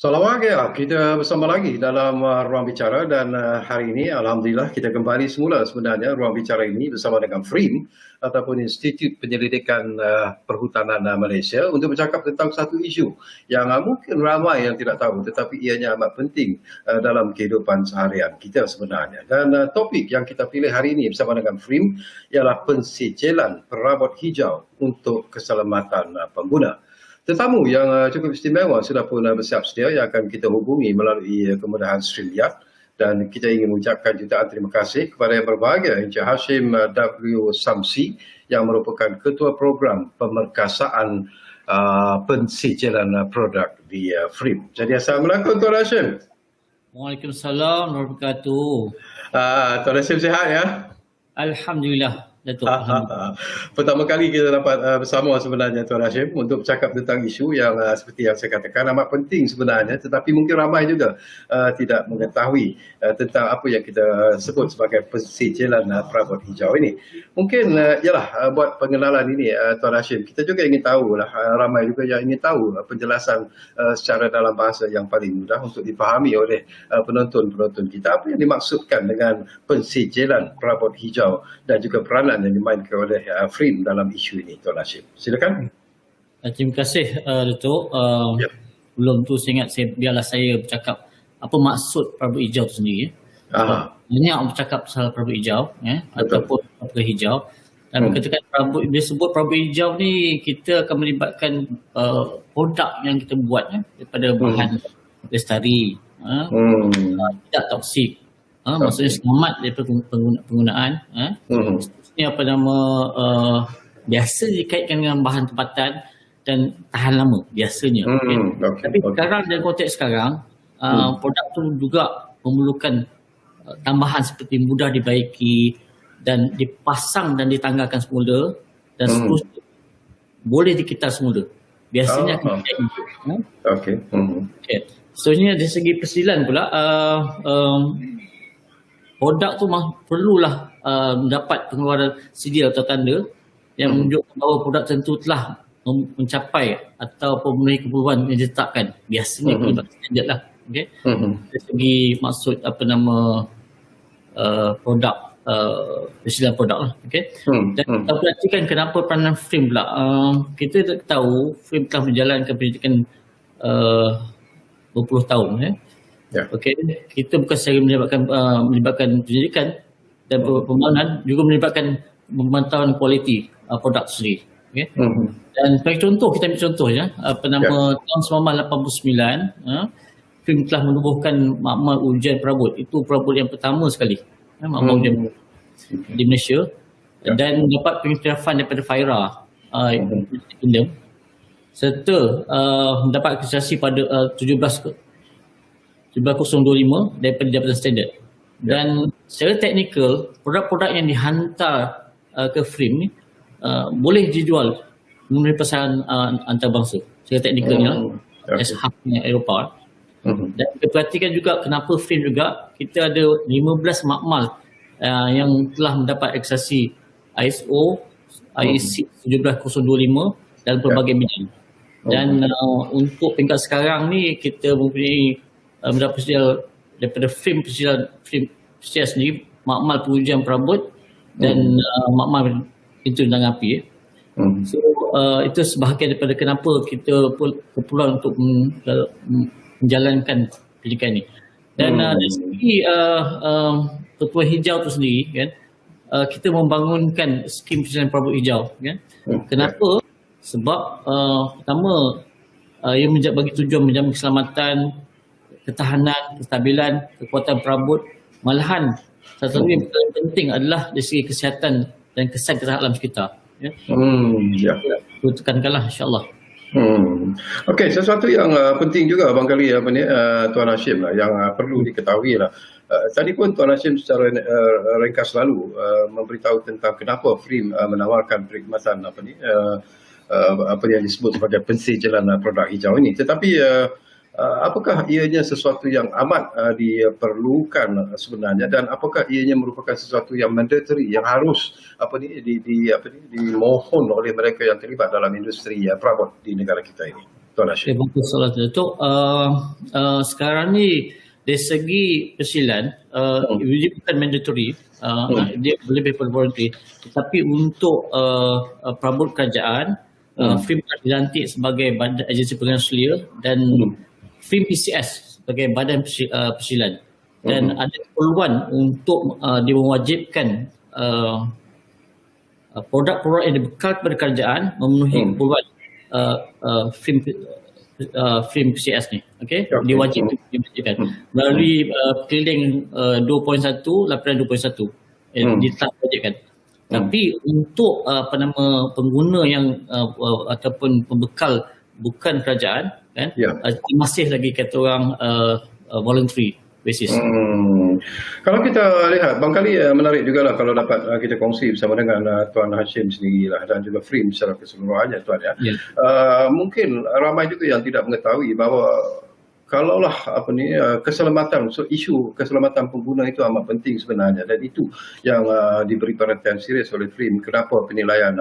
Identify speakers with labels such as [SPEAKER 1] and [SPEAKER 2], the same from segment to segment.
[SPEAKER 1] Selamat pagi, kita bersama lagi dalam Ruang Bicara dan hari ini Alhamdulillah kita kembali semula sebenarnya Ruang Bicara ini bersama dengan FRIM ataupun Institut Penyelidikan Perhutanan Malaysia untuk bercakap tentang satu isu yang mungkin ramai yang tidak tahu tetapi ianya amat penting dalam kehidupan seharian kita sebenarnya. Dan topik yang kita pilih hari ini bersama dengan FRIM ialah pensijelan perabot hijau untuk keselamatan pengguna. Tetamu yang cukup istimewa sudah pun bersiap sedia yang akan kita hubungi melalui kemudahan StreamYard dan kita ingin mengucapkan jutaan terima kasih kepada yang berbahagia Encik Hashim W. Samsi yang merupakan Ketua Program Pemerkasaan Pensijelan Produk di FRIM. Jadi Assalamualaikum Tuan Hashim.
[SPEAKER 2] Waalaikumsalam warahmatullahi wabarakatuh.
[SPEAKER 1] Tuan Hashim sihat ya?
[SPEAKER 2] Alhamdulillah, Datuk.
[SPEAKER 1] Pertama kali kita dapat bersama sebenarnya Tuan Hashim untuk bercakap tentang isu yang seperti yang saya katakan amat penting sebenarnya, tetapi mungkin ramai juga tidak mengetahui tentang apa yang kita sebut sebagai pensijelan perabot hijau ini. Mungkin ialah buat pengenalan ini Tuan Hashim, kita juga ingin tahu lah, ramai juga yang ingin tahu penjelasan secara dalam bahasa yang paling mudah untuk dipahami oleh penonton-penonton kita, apa yang dimaksudkan dengan pensijelan perabot hijau dan juga peranan yang dimainkan oleh FRIM dalam isu ini, Tuan Hashim. Silakan.
[SPEAKER 2] Terima kasih, Datuk. Belum tu biarlah saya bercakap apa maksud perabot hijau itu sendiri. Banyak orang bercakap pasal perabot hijau ataupun perabot hijau. Dan ketika dia sebut perabot hijau ni, kita akan melibatkan produk yang kita buat daripada bahan lestari, tidak toksik. Maksudnya selamat daripada penggunaan. Ini apa nama biasa dikaitkan dengan bahan tempatan dan tahan lama biasanya. Tapi sekarang dalam konteks sekarang produk tu juga memerlukan tambahan seperti mudah dibaiki dan dipasang dan ditanggalkan semula dan seterusnya boleh dikitar semula. Biasanya
[SPEAKER 1] Okey.
[SPEAKER 2] Sebenarnya dari segi persilan pula produk tu perlulah mendapat pengeluaran sedia atau tanda yang menunjukkan bahawa produk tentu telah mencapai atau memenuhi keperluan yang ditetapkan. Biasanya kalau standard lah. Dari segi maksud produk, persilan produk lah. Dan kita perhatikan kenapa peranan FRIM pula. Kita tahu FRIM telah menjalankan pendidikan 20 tahun. Kita bukan sahaja melibatkan pendidikan dan pembangunan, juga melibatkan pemantauan kualiti produk sendiri. Dan sebagai contoh, kita ambil contoh tahun 1989 FRIM telah menubuhkan makmal ujian perabot. Itu perabot yang pertama sekali makmal ujian di Malaysia dan mendapat pengiktirafan daripada FIRA Kingdom serta mendapat akreditasi pada 17.025 daripada Jabatan Standard. Dan secara teknikal, produk-produk yang dihantar ke FRIM ni boleh dijual melalui pasaran antarabangsa. Secara teknikalnya as hubnya Eropah. Dan kita perhatikan juga kenapa FRIM juga kita ada 15 makmal yang telah mendapat akreditasi ISO IEC 17025 dalam pelbagai bidang. Dan untuk peringkat sekarang ni kita mempunyai mendapat persial daripada FRIM sendiri, makmal pengujian perabot dan makmal pintu dan api. So itu sebahagian daripada kenapa kita keperluan untuk menjalankan pendidikan ini. Dan dari segi Ketua Hijau itu sendiri kita membangunkan skim pensilan perabot hijau. Kenapa? Sebab pertama ia bagi tujuan menjamin keselamatan, ketahanan, kestabilan, kekuatan perabot. Malahan satu yang paling penting adalah dari segi kesihatan dan kesan terhadap alam sekitar. Itu tekankanlah, insyaAllah.
[SPEAKER 1] Okey, sesuatu yang penting juga barangkali Tuan Hashim lah, yang perlu diketahui lah. Tadi pun Tuan Hashim secara ringkas selalu memberitahu tentang kenapa FRIM menawarkan perkhidmatan apa yang disebut sebagai pensijelan produk hijau ini. Tetapi apakah ianya sesuatu yang amat diperlukan sebenarnya, dan apakah ianya merupakan sesuatu yang mandatory yang harus dimohon oleh mereka yang terlibat dalam industri perabot di negara kita ini? Tuan Hashim?
[SPEAKER 2] Bagus soalan tu. Datuk, sekarang ni dari segi persilan, dia bukan mandatory, dia lebih pada voluntary. Tetapi untuk perabot kerajaan, FRIM telah dilantik sebagai badan agensi pengenalan sulia dan FRIM PCS sebagai badan persilan. Dan ada keperluan untuk dia mewajibkan produk-produk yang dibekal kepada kerajaan memenuhi keperluan FRIM PCS ni. Okay? Diwajibkan melalui keliling 2.1, laporan 2.1 ditetapkan. Tapi untuk pengguna yang ataupun pembekal bukan kerajaan kan, masih lagi kata orang voluntary basis.
[SPEAKER 1] Kalau kita lihat, barangkali menarik jugalah kalau dapat kita kongsi bersama dengan Tuan Hashim sendirilah dan juga FRIM secara keseluruhannya, Tuan ya. Mungkin ramai juga yang tidak mengetahui bahawa kalaulah keselamatan, isu keselamatan pengguna itu amat penting sebenarnya, dan itu yang diberi perhatian serius oleh FRIM. Kenapa penilaian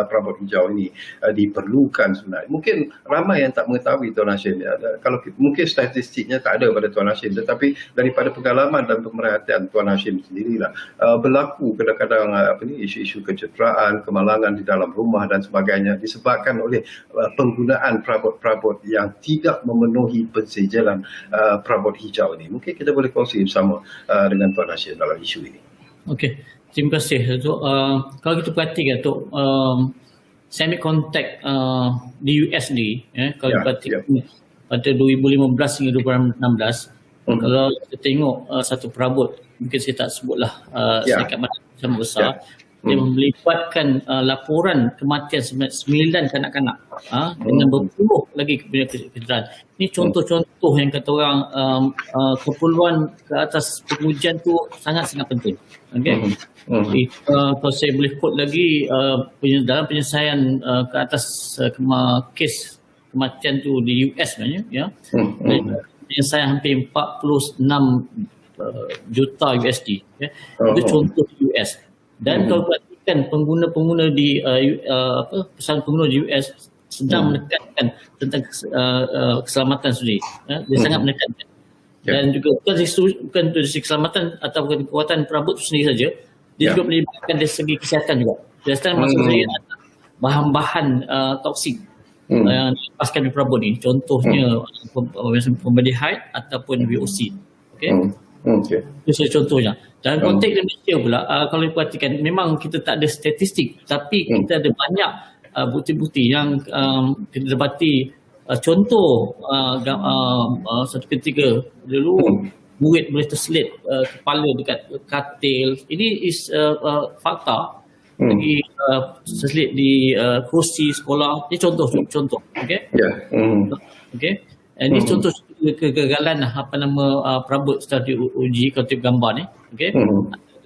[SPEAKER 1] perabot hijau ini diperlukan sebenarnya? Mungkin ramai yang tak mengetahui, Tuan Hashim ya. Kalau mungkin statistiknya tak ada pada Tuan Hashim, tetapi daripada pengalaman dan pemerhatian Tuan Hashim sendirilah, berlaku kadang-kadang isu-isu kecederaan, kemalangan di dalam rumah dan sebagainya disebabkan oleh penggunaan perabot-perabot yang tidak memenuhi pensejalan perabot hijau ini. Mungkin kita boleh kongsi bersama dengan Tuan Hashim dalam isu ini.
[SPEAKER 2] Okey, terima kasih Datuk. Kalau kita perhatikan Datuk, semi contact di US ni, kalau kita perhatikan pada 2015 hingga 2016, kalau kita tengok satu perabot, mungkin saya tak sebutlah syarikat mana sama besar, dia melibatkan laporan kematian 9 kanak-kanak dengan berpuluh lagi kecederaan. Ini contoh-contoh yang kata orang keperluan ke atas pengujian tu sangat-sangat penting. Okay? Kalau saya boleh quote lagi, dalam penyelesaian ke atas kes kematian tu di US sebenarnya, ya, penyelesaian hampir 46 juta USD. Itu contoh di US. Dan kalau perhatikan pengguna-pengguna di pesan pengguna di US sedang menekankan tentang keselamatan sendiri. Dia sangat menekankan. Dan juga bukan dari segi keselamatan atau kekuatan perabot sendiri saja, dia juga melibatkan dari segi kesihatan juga. Kesihatan maksud saya bahan-bahan toksik yang dilepaskan di perabot ni. Contohnya formaldehyde ataupun VOC. Itu saja contohnya. Dalam konteks Indonesia pula, kalau diperhatikan, memang kita tak ada statistik, tapi kita ada banyak bukti-bukti yang kita dapati. Contoh, satu ketika dulu murid boleh terselit kepala dekat katil. Ini is fakta. Lagi terselit di kerusi sekolah. Ini contoh. Okay? Okay? Ini contoh kegagalan perabot setelah diuji kalau tengok gambar ni, okey,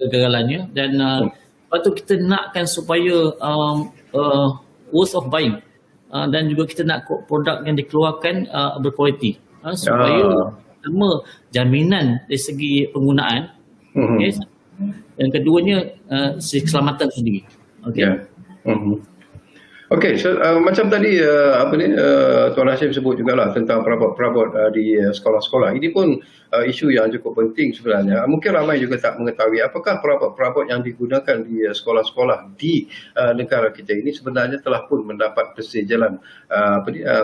[SPEAKER 2] kegagalannya. Dan lepas tu kita nakkan supaya worth of buying, dan juga kita nak produk yang dikeluarkan berkualiti, supaya pertama jaminan dari segi penggunaan, okay, dan keduanya segi keselamatan sendiri. Okey.
[SPEAKER 1] Okey, so, macam tadi Tuan Hashim sebut jugalah tentang perabot-perabot di sekolah-sekolah. Ini pun isu yang cukup penting sebenarnya. Mungkin ramai juga tak mengetahui apakah perabot-perabot yang digunakan di sekolah-sekolah di negara kita ini sebenarnya telah pun mendapat persetujuan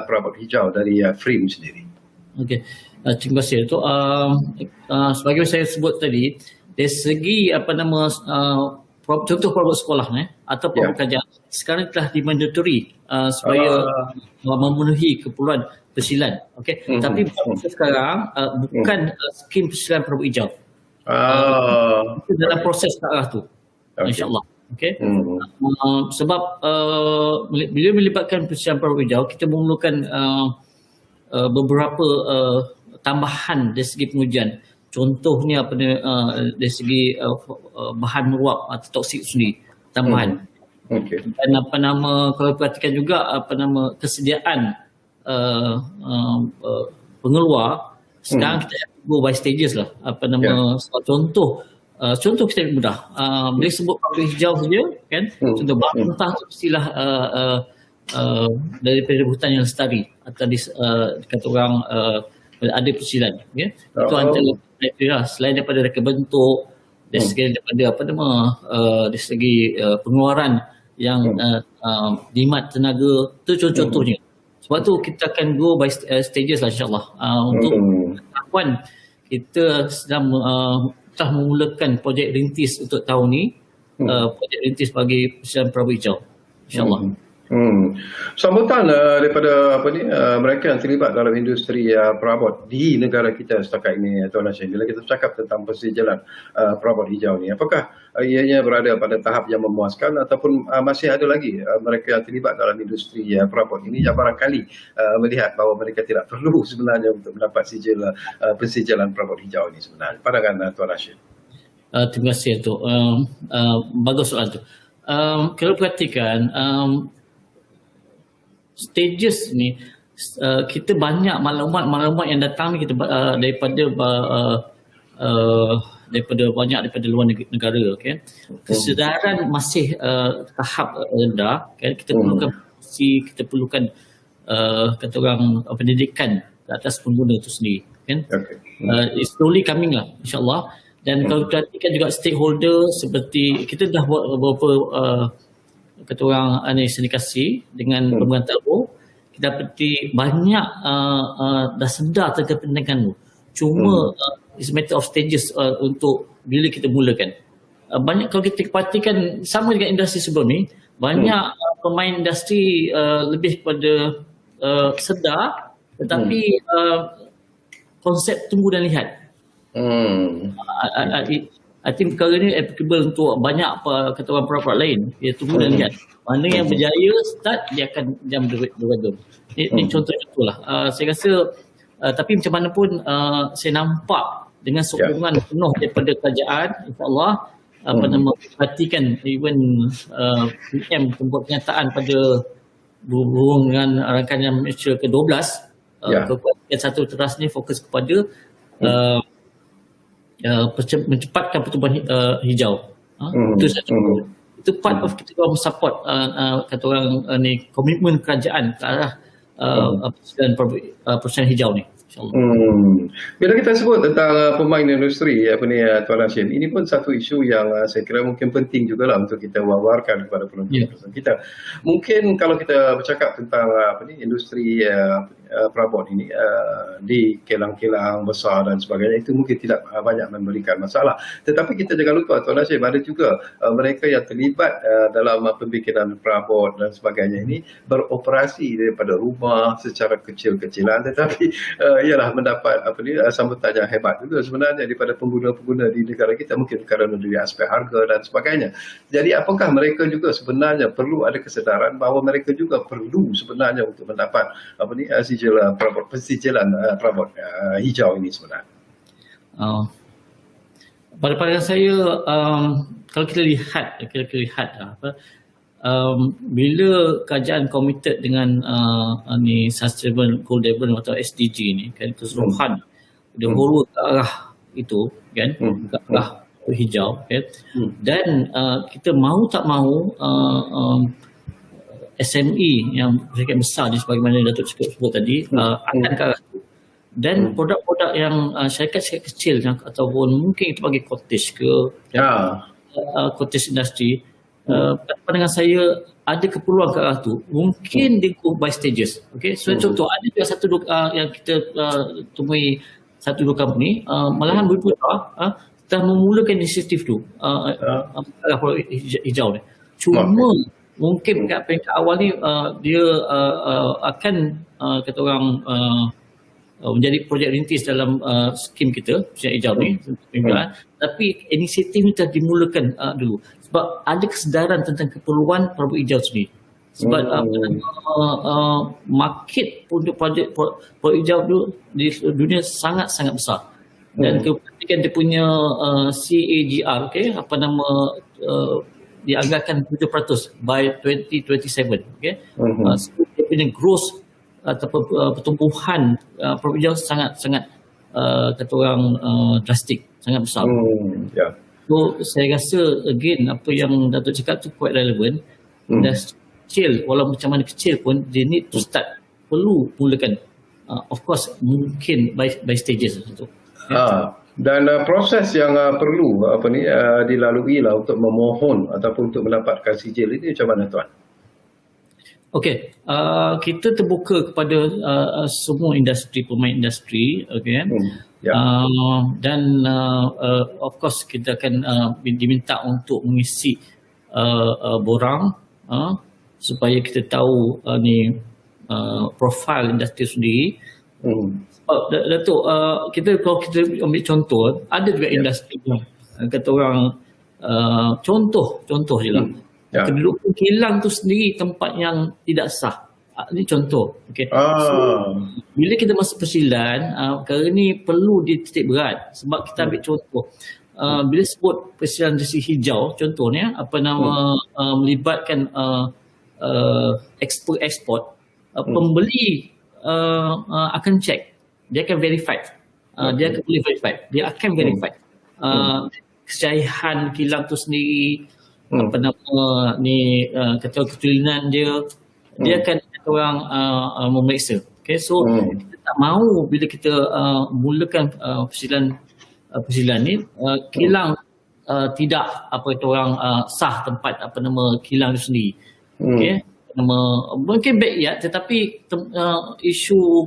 [SPEAKER 1] perabot hijau dari FRIM sendiri.
[SPEAKER 2] Okey, terima kasih. Sebagai saya sebut tadi, dari segi contoh perabot sekolah atau perabot kerajaan sekarang telah dimandatori supaya memenuhi keperluan persilan. Okey, tapi sekarang bukan skim persilan perabot hijau. Dalam proses ke arah tu, insya-Allah. Okey. Sebab bila melibatkan persilan perabot hijau, kita memerlukan beberapa tambahan dari segi pengujian. Contohnya dari segi bahan meruap atau toksik sendiri tambahan. Dan kalau perhatikan juga kesediaan pengeluar sekarang kita go by stages lah. Contoh kita mudah. Bila sebut perabot hijau saja kan, contoh bahan mentah tu mestilah daripada hutan yang lestari atau kata orang ada persilan, okay? Itu antara kriteria selain daripada reka bentuk, dari segi daripada dari segi pengeluaran yang jimat tenaga, itu contoh-contohnya. Sebab tu kita akan go by stages lah, insyaAllah. Untuk tahapan kita sedang telah memulakan projek rintis untuk tahun ni, projek rintis bagi Persediaan Perabot Hijau, insyaAllah.
[SPEAKER 1] Sambutan daripada mereka yang terlibat dalam industri perabot di negara kita setakat ini, Tuan Hashim, bila kita bercakap tentang persediaan perabot hijau ni, apakah ianya berada pada tahap yang memuaskan ataupun masih ada lagi mereka yang terlibat dalam industri perabot ini yang barangkali melihat bahawa mereka tidak perlu sebenarnya untuk mendapat sijil persediaan perabot hijau ini sebenarnya? Pandangan Tuan Hashim.
[SPEAKER 2] Terima kasih tu. Bagus soalan tu. Kalau perhatikan stages ni, kita banyak maklumat yang datang kita daripada luar negara, okay? Kesedaran masih tahap rendah, okay? Kita perlukan kata orang pendidikan ke atas pengguna itu sendiri, kan? It's slowly coming lah, insyaAllah. Dan kalau perhatikan juga stakeholder, seperti kita dah buat beberapa kata orang sindikasi dengan pemerintah tahu, kita dapati banyak dah sedar tentang pendidikan tu. Cuma it's a matter of stages untuk bila kita mulakan. Banyak kalau kita perhatikan sama dengan industri sebelum ni, banyak pemain industri lebih kepada sedar, tetapi konsep tunggu dan lihat. I think perkara ni applicable untuk banyak kata orang perabot lain. Dia tunggu dan lihat. Mana yang berjaya start, dia akan jam bergadun. Ini contoh-contoh lah. Saya rasa, tapi macam mana pun saya nampak dengan sokongan penuh daripada kerajaan, insyaAllah, perhatikan even PM membuat kenyataan pada berhubung dengan rangkaian Malaysia ke-12, kekuatan satu teras ni fokus kepada mencepatkan pertumbuhan hijau. Itu satu. Itu part of kita orang support kata orang ni komitmen kerajaan ke arah persediaan hijau ni, insyaAllah.
[SPEAKER 1] Bila kita sebut tentang pemain industri Tuan Hashim, ini pun satu isu yang saya kira mungkin penting jugalah untuk kita wawarkan kepada penonton kita. Mungkin kalau kita bercakap tentang industri perabot ini di kilang-kilang besar dan sebagainya, itu mungkin tidak banyak memberikan masalah. Tetapi kita jangan lupa Tuan Hashim, ada juga mereka yang terlibat dalam pembikinan perabot dan sebagainya ini beroperasi daripada rumah secara kecil-kecilan, tetapi ialah mendapat sambutan yang hebat juga sebenarnya daripada pengguna-pengguna di negara kita, mungkin kerana dari aspek harga dan sebagainya. Jadi apakah mereka juga sebenarnya perlu ada kesedaran bahawa mereka juga perlu sebenarnya untuk mendapat persijilan perabot hijau ini sebenarnya?
[SPEAKER 2] Pada pandangan saya, kalau kita lihat bila kerajaan komited dengan Sustainable Gold Development atau SDG ni, kan, keseluruhan dia huru ke arah itu, kan, ke arah hijau, kan, dan kita mahu tak mahu SME yang mereka besar ni, sebagaimana Datuk sebut tadi, akan ke arah itu. Dan produk-produk yang syarikat-syarikat kecil ataupun mungkin kita bagi cottage ke cottage industry, pandangan saya ada keperluan ke arah tu. Mungkin dia go by stages. Okay? So contoh, ada juga satu yang kita temui satu dua company, malahan berputar telah memulakan inisiatif tu hijau ni. Cuma mungkin kat peringkat awal ni dia akan kata orang menjadi projek rintis dalam skim kita, projek hijau ni, tapi inisiatif ni telah dimulakan dulu sebab ada kesedaran tentang keperluan perabot hijau sendiri. Sebab market untuk projek hijau tu di dunia sangat-sangat besar. Dan kemudian dia punya CAGR, okay, dianggarkan 7% by 2027, okay. So, dia punya growth ataupun pertumbuhan perabot hijau sangat kata orang drastik, sangat besar. So saya rasa again apa yang Datuk cakap tu quite relevant. kecil, walau macam mana kecil pun dia need to start, perlu mulakan. Of course mungkin by stages tu.
[SPEAKER 1] Dan proses yang perlu dilalui lah untuk memohon ataupun untuk mendapatkan sijil ini macam mana tuan?
[SPEAKER 2] Okey, kita terbuka kepada semua industri, pemain industri, okey. Dan of course kita akan diminta untuk mengisi borang supaya kita tahu profil industri sendiri. Datuk, kalau kita ambil contoh, ada juga industri yang kata orang contoh je lah. Kedudukan kilang tu sendiri tempat yang tidak sah. Ini contoh. Okay. So, bila kita masuk persilan, perkara ni perlu dititik berat. Sebab kita ambil contoh. Bila sebut persilan industri hijau, contohnya melibatkan eksport, pembeli akan check. Dia akan verify. Dia akan boleh verify. Dia akan verify. Kecahian kilang tu sendiri, kata ketulinan dia akan kata orang memeriksa. Okay, so kita tak mahu bila kita mulakan persilan ni kilang tidak sah tempat kilang itu sendiri. Okay, mungkin backyard tetapi isu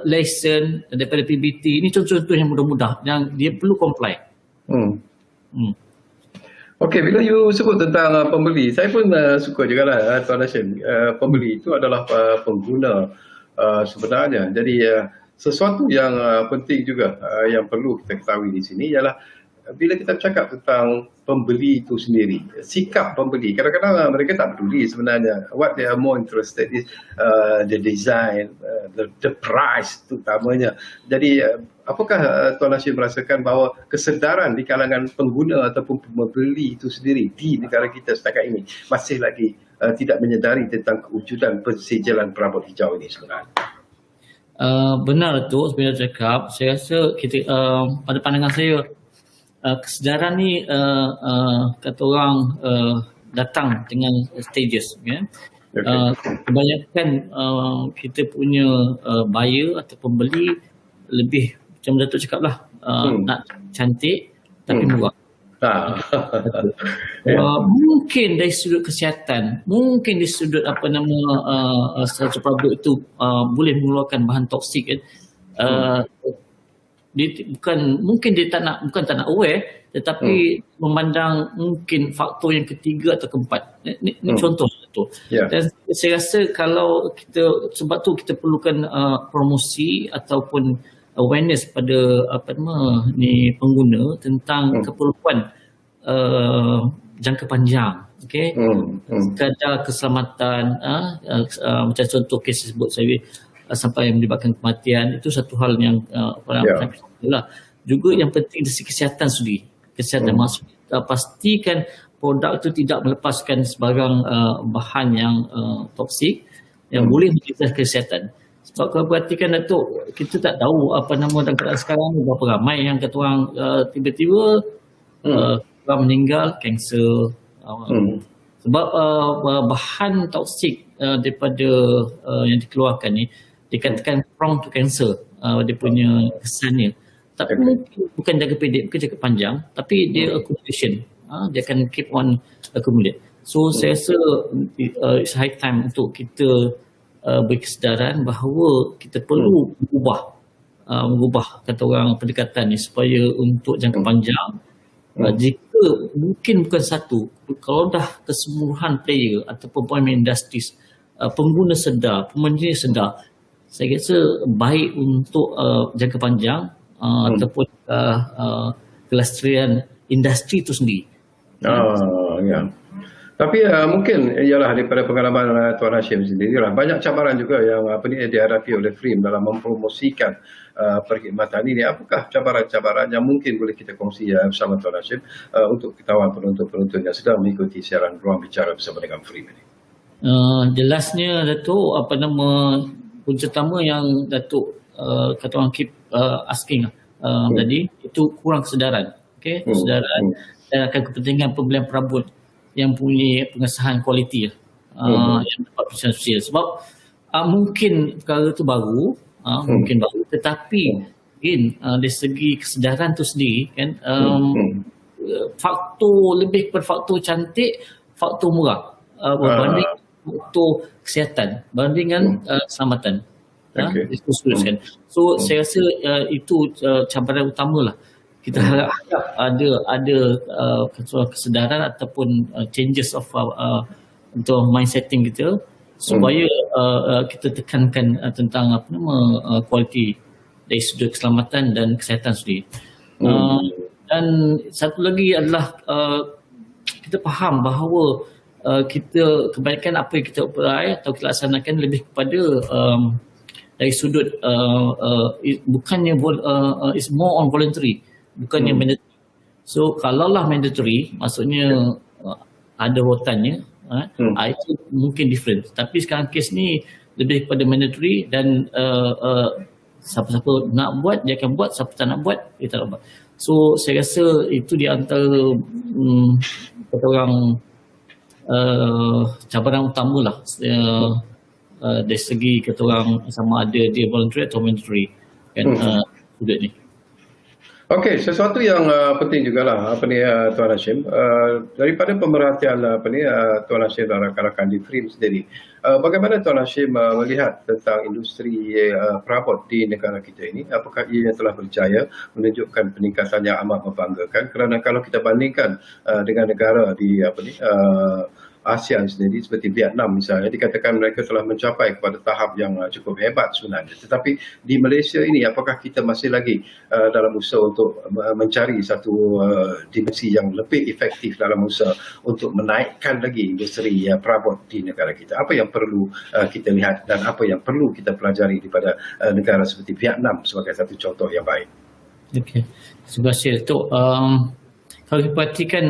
[SPEAKER 2] lesen daripada PBT ni contoh-contoh yang mudah-mudah yang dia perlu comply.
[SPEAKER 1] Okey, bila you sebut tentang pembeli, saya pun suka juga lah Tuan Hashim. Pembeli itu adalah pengguna sebenarnya. Jadi sesuatu yang penting juga yang perlu kita ketahui di sini ialah bila kita bercakap tentang pembeli itu sendiri, sikap pembeli, kadang-kadang mereka tak peduli sebenarnya. What they are more interested is the design, the price terutamanya. Jadi apakah Tuan Hashim merasakan bahawa kesedaran di kalangan pengguna ataupun pembeli itu sendiri di negara kita setakat ini masih lagi tidak menyedari tentang kewujudan pensijilan perabot hijau ini sebenarnya?
[SPEAKER 2] Benar tu sebenarnya cakap. Saya rasa kita pada pandangan saya kesedaran ni kata orang datang dengan stages, ya. Kebanyakan kita punya buyer atau pembeli lebih macam Datuk cakap lah, nak cantik tapi murah. Mungkin dari sudut kesihatan, mungkin dari sudut satu produk itu boleh mengeluarkan bahan toksik kan. Dia bukan tak nak aware, tetapi memandang mungkin faktor yang ketiga atau keempat. Ini contoh tu. Dan saya rasa kalau kita, sebab tu kita perlukan promosi ataupun awareness pada pengguna tentang keperluan jangka panjang. Okey. Sekadar keselamatan, macam contoh kes sebut saya sampai melibatkan kematian, itu satu hal yang juga yang penting dari kesihatan sendiri. Kesihatan maksud pastikan produk itu tidak melepaskan sebarang bahan yang toksik yang boleh menyebabkan kesihatan. Sebab kalau perhatikan Datuk, kita tak tahu dalam keadaan sekarang berapa ramai yang kata orang tiba-tiba orang meninggal kanser. Sebab bahan toksik daripada yang dikeluarkan ni dikatakan prone to cancer, dia punya kesannya. Tapi mungkin bukan jangka pendek, bukan jangka panjang, tapi dia accumulation. Dia akan keep on accumulate. So saya rasa it's high time untuk kita berkesedaran bahawa kita perlu mengubah kata orang pendekatan ni supaya untuk jangka panjang. Jika mungkin bukan satu, kalau dah keseluruhan player ataupun pemain industri, pengguna sedar, pemenjadi sedar, saya rasa baik untuk jangka panjang ataupun kelestarian industri itu sendiri.
[SPEAKER 1] Tapi mungkin ialah daripada pengalaman Tuan Hashim sendiri lah, banyak cabaran juga yang dihadapi oleh FRIM dalam mempromosikan perkhidmatan ini. Apakah cabaran-cabaran yang mungkin boleh kita kongsi bersama Tuan Hashim untuk ketahuan penonton-penonton yang sedang mengikuti siaran Ruang Bicara bersama dengan FRIM ini?
[SPEAKER 2] Jelasnya Datuk, punca utama yang Datuk kata orang keep asking tadi, itu kurang kesedaran. Kesedaran dan akan kepentingan pembelian perabot yang punya pengesahan kualiti. yang dapat percutian sosial. Sebab mungkin perkara tu baru, mungkin baru, tetapi again dari segi kesedaran tu sendiri kan, faktor lebih kepada faktor cantik, faktor murah berbanding faktor kesihatan, bandingan keselamatan. Itu kan. So saya rasa itu cabaran utama lah. Kita harap ada kesedaran ataupun changes of untuk mindsetting kita supaya kita tekankan tentang kualiti dari sudut keselamatan dan kesihatan sendiri. Dan satu lagi adalah kita faham bahawa kita kebanyakan apa yang kita apply atau kita laksanakan lebih kepada dari sudut bukannya it's more on voluntary, bukannya mandatory. So kalaulah mandatory maksudnya ada rotannya, itu mungkin different. Tapi sekarang kes ni lebih kepada mandatory dan siapa-siapa nak buat dia akan buat, siapa tak nak buat dia tak nak buat. So saya rasa itu di antara kata orang cabaran utama lah dari segi kata orang sama ada dia voluntary atau mandatory kan sudut ni.
[SPEAKER 1] Okey, sesuatu yang penting jugalah Tuan Hashim, daripada pemerhatian Tuan Hashim dan rakan-rakan di FRIM sendiri, bagaimana Tuan Hashim melihat tentang industri perabot di negara kita ini? Apakah ia telah berjaya menunjukkan peningkatan yang amat membanggakan? Kerana kalau kita bandingkan dengan negara di ASEAN sendiri seperti Vietnam misalnya, dikatakan mereka telah mencapai kepada tahap yang cukup hebat sebenarnya. Tetapi di Malaysia ini apakah kita masih lagi dalam usaha untuk mencari satu dimensi yang lebih efektif dalam usaha untuk menaikkan lagi industri perabot di negara kita? Apa yang perlu kita lihat dan apa yang perlu kita pelajari daripada negara seperti Vietnam sebagai satu contoh yang baik?
[SPEAKER 2] Okey, terima kasih Datuk. Kalau kita perhatikan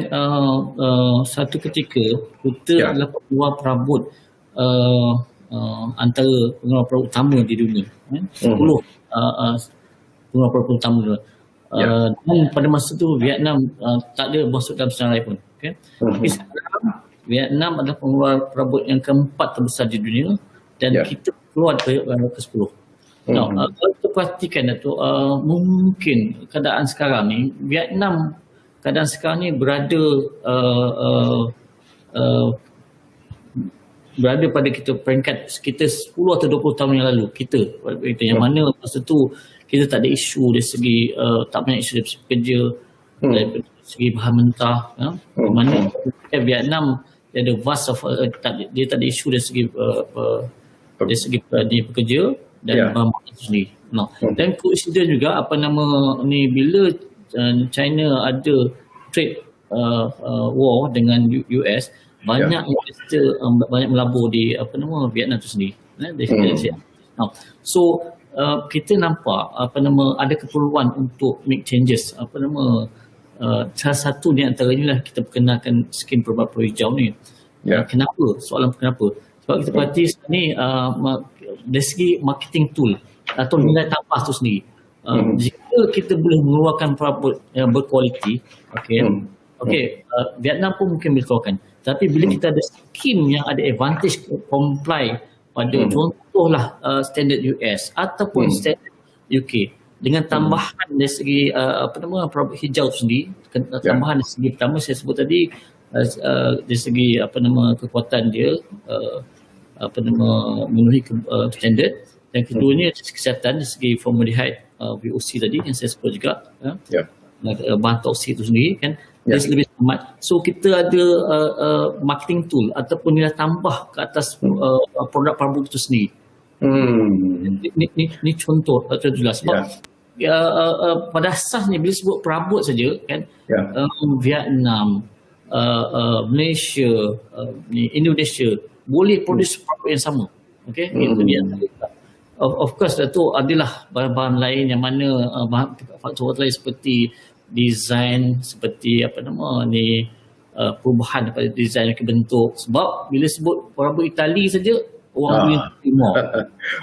[SPEAKER 2] satu ketika kita adalah pengeluar perabot antara pengeluar perabot utama di dunia, 10 pengeluar perabot utama dunia. Dan pada masa tu Vietnam tak ada masuk dalam senarai pun. Okay? Tapi sekarang Vietnam adalah pengeluar perabot yang keempat terbesar di dunia dan kita keluar ke 10. Kalau kita perhatikan Datuk, mungkin keadaan sekarang ni Vietnam keadaan sekarang ni berada pada kita peringkat sekitar 10 atau 20 tahun yang lalu kita yang mana masa tu kita tak ada isu dari segi tak banyak isu dari segi pekerja, dari segi bahan mentah, mana Vietnam dia ada vast of dia tak ada isu dari segi dia pekerja dan bahan mentah sendiri. Dan coincident juga bila China ada trade war dengan US, banyak investor banyak melabur di Vietnam tu sendiri. So kita nampak ada keperluan untuk make changes. Salah satu di antaranya lah kita perkenalkan skim perabot hijau ni. Kenapa? Soalan kenapa? Sebab kita perhati ni dari segi marketing tool atau nilai tambah tu sendiri. Jika kita boleh mengeluarkan perabot yang berkualiti, Vietnam pun mungkin boleh keluarkan. Tapi bila kita ada skim yang ada advantage comply pada contohlah standard US ataupun standard UK dengan tambahan dari segi perabot hijau sendiri, tambahan dari segi pertama saya sebut tadi dari segi kekuatan dia memenuhi standard, dan keduanya kesihatan dari segi formaldehyde VOC tadi yang saya sebut juga, bahan toksik itu sendiri kan, dia lebih selamat. So kita ada marketing tool ataupun nilai tambah ke atas produk perabot itu sendiri. Ini contoh jelas sebab pada asasnya bila sebut perabot saja kan, Vietnam, Malaysia, Indonesia boleh produce perabot yang sama. Itu dia. Of course tu adalah bahan-bahan lain yang mana faktor lain seperti design, seperti perubahan pada design ke bentuk. Sebab bila sebut perabot Itali saja orang boleh terima,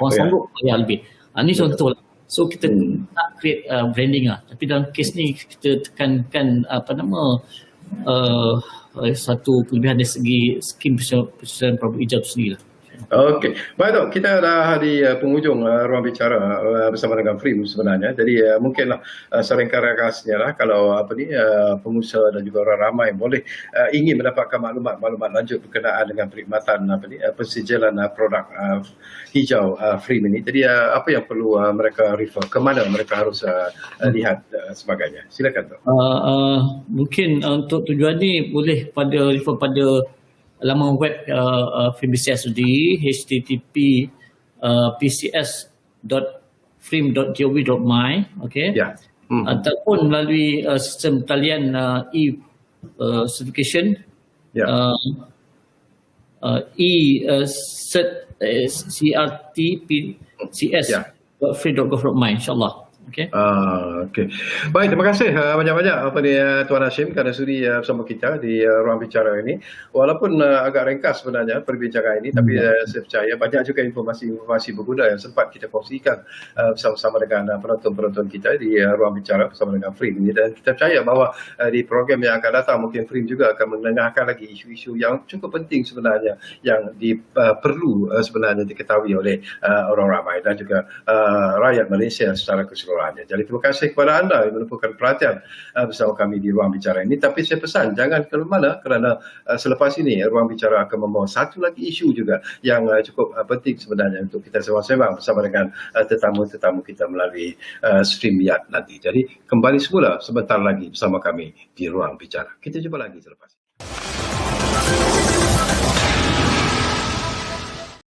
[SPEAKER 2] orang sanggup bayar lebih. Ini contoh lah. So kita nak create branding lah. Tapi dalam kes ni kita tekankan satu kelebihan dari segi skim persesuaian Prabu Ijab sendiri.
[SPEAKER 1] Okey, baik Dok, kita dah di penghujung ruang bicara bersama dengan Frim sebenarnya. Jadi mungkinlah saringkan ringkasnya lah kalau pengusaha dan juga orang ramai boleh ingin mendapatkan maklumat lanjut berkenaan dengan perkhidmatan pensijilan produk hijau Frim ini. Jadi apa yang perlu mereka refer, ke mana mereka harus lihat sebagainya. Silakan Dok.
[SPEAKER 2] Mungkin untuk tujuan ni boleh refer pada laman web FRIM-BCS di http pcs.frim.gov.my, okey.
[SPEAKER 1] Ya.
[SPEAKER 2] Ataupun melalui sistem talian e-certification,
[SPEAKER 1] Ya.
[SPEAKER 2] certpcs.free.gov.my, insyaAllah. Okay.
[SPEAKER 1] Okey. Baik, terima kasih banyak-banyak Tuan Hashim kerana sudi bersama kita di ruang bicara ini. Walaupun agak ringkas sebenarnya perbincangan ini, tapi saya percaya banyak juga informasi berguna yang sempat kita kongsikan bersama-sama dengan penonton-penonton kita di ruang bicara bersama dengan Frim ini, dan kita percaya bahawa di program yang akan datang mungkin Frim juga akan mendengarkan lagi isu-isu yang cukup penting sebenarnya yang perlu sebenarnya diketahui oleh orang ramai dan juga rakyat Malaysia secara keseluruhan. Jadi terima kasih kepada anda yang menumpukan perhatian bersama kami di ruang bicara ini. Tapi saya pesan jangan ke mana, kerana selepas ini ruang bicara akan membawa satu lagi isu juga yang cukup penting sebenarnya untuk kita sembang-sembang bersama dengan tetamu-tetamu kita melalui StreamYard nanti. Jadi kembali semula sebentar lagi bersama kami di ruang bicara. Kita jumpa lagi selepas ini.